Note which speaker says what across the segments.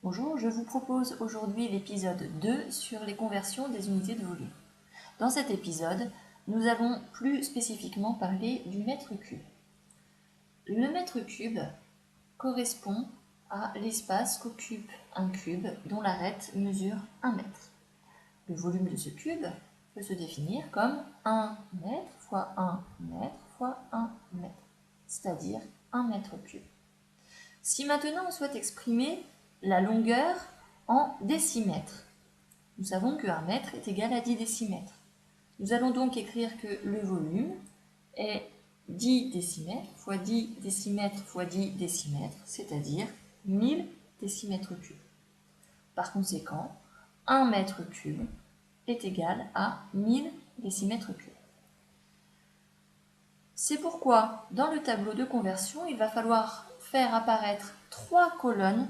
Speaker 1: Bonjour, je vous propose aujourd'hui l'épisode 2 sur les conversions des unités de volume. Dans cet épisode, nous allons plus spécifiquement parler du mètre cube. Le mètre cube correspond à l'espace qu'occupe un cube dont l'arête mesure 1 mètre. Le volume de ce cube peut se définir comme 1 mètre fois 1 mètre fois 1 mètre, c'est-à-dire 1 mètre cube. Si maintenant on souhaite exprimer la longueur en décimètres, nous savons que 1 mètre est égal à 10 décimètres. Nous allons donc écrire que le volume est 10 décimètres fois 10 décimètres fois 10 décimètres, c'est-à-dire 1000 décimètres cubes. Par conséquent, 1 mètre cube est égal à 1000 décimètres cubes. C'est pourquoi, dans le tableau de conversion, il va falloir faire apparaître 3 colonnes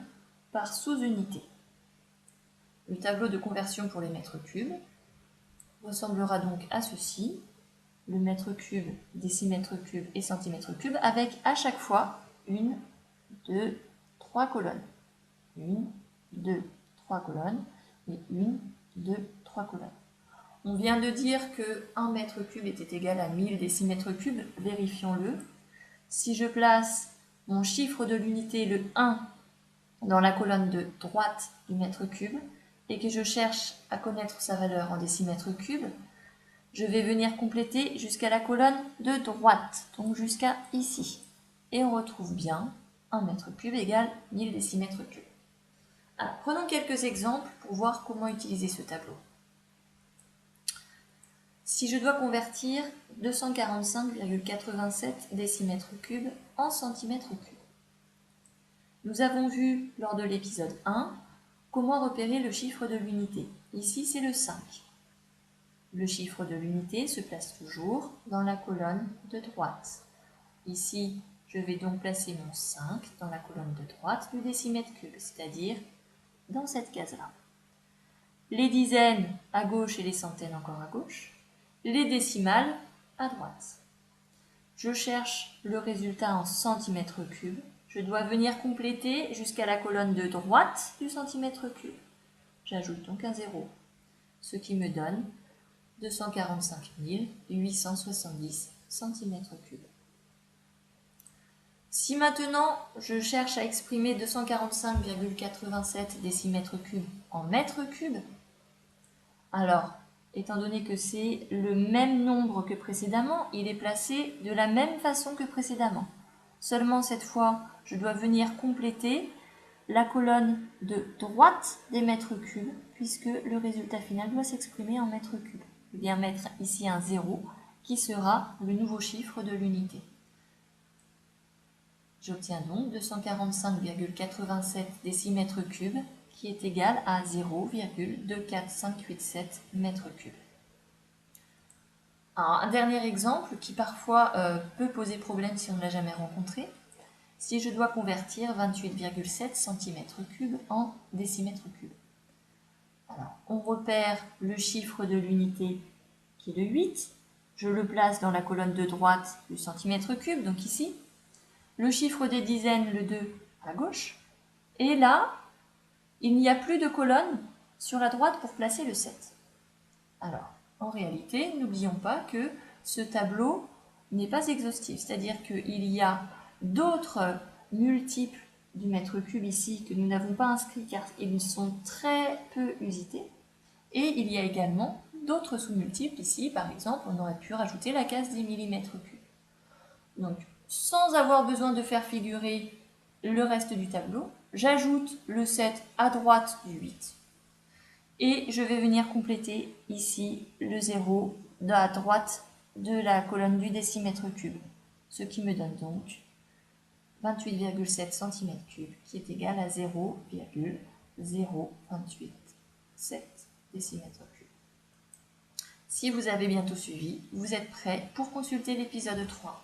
Speaker 1: par sous-unité. Le tableau de conversion pour les mètres cubes ressemblera donc à ceci: le mètre cube, décimètre cube et centimètre cube, avec à chaque fois 1, 2, 3 colonnes. 1, 2, 3 colonnes et 1, 2, 3 colonnes. On vient de dire que 1 mètre cube était égal à 1000 décimètres cubes, vérifions-le. Si je place mon chiffre de l'unité, le 1, dans la colonne de droite du mètre cube, et que je cherche à connaître sa valeur en décimètres cubes, je vais venir compléter jusqu'à la colonne de droite, donc jusqu'à ici. Et on retrouve bien 1 mètre cube égale 1000 décimètres cubes. Alors, prenons quelques exemples pour voir comment utiliser ce tableau. Si je dois convertir 245,87 décimètres cubes en centimètres cubes, nous avons vu lors de l'épisode 1 comment repérer le chiffre de l'unité. Ici, c'est le 5. Le chiffre de l'unité se place toujours dans la colonne de droite. Ici, je vais donc placer mon 5 dans la colonne de droite du décimètre cube, c'est-à-dire dans cette case-là. Les dizaines à gauche et les centaines encore à gauche. Les décimales à droite. Je cherche le résultat en centimètres cubes. Je dois venir compléter jusqu'à la colonne de droite du centimètre cube. J'ajoute donc un 0, ce qui me donne 245 870 cm3. Si maintenant je cherche à exprimer 245,87 décimètres cubes en mètres cubes, alors, étant donné que c'est le même nombre que précédemment, il est placé de la même façon que précédemment. Seulement cette fois, je dois venir compléter la colonne de droite des mètres cubes, puisque le résultat final doit s'exprimer en mètres cubes. Je viens mettre ici un 0, qui sera le nouveau chiffre de l'unité. J'obtiens donc 245,87 décimètres cubes, qui est égal à 0,24587 mètres cubes. Un dernier exemple qui parfois peut poser problème si on ne l'a jamais rencontré. Si je dois convertir 28,7 cm3 en décimètres cubes. Alors, on repère le chiffre de l'unité qui est le 8. Je le place dans la colonne de droite du centimètre cube, donc ici. Le chiffre des dizaines, le 2, à gauche. Et là, il n'y a plus de colonne sur la droite pour placer le 7. Alors, en réalité, n'oublions pas que ce tableau n'est pas exhaustif, c'est-à-dire qu'il y a d'autres multiples du mètre cube ici que nous n'avons pas inscrits car ils sont très peu usités. Et il y a également d'autres sous-multiples ici, par exemple, on aurait pu rajouter la case des millimètres cubes. Donc, sans avoir besoin de faire figurer le reste du tableau, j'ajoute le 7 à droite du 8. Et je vais venir compléter ici le 0 à droite de la colonne du décimètre cube, ce qui me donne donc 28,7 cm3, qui est égal à 0,0287 décimètres cubes. Si vous avez bientôt suivi, vous êtes prêts pour consulter l'épisode 3.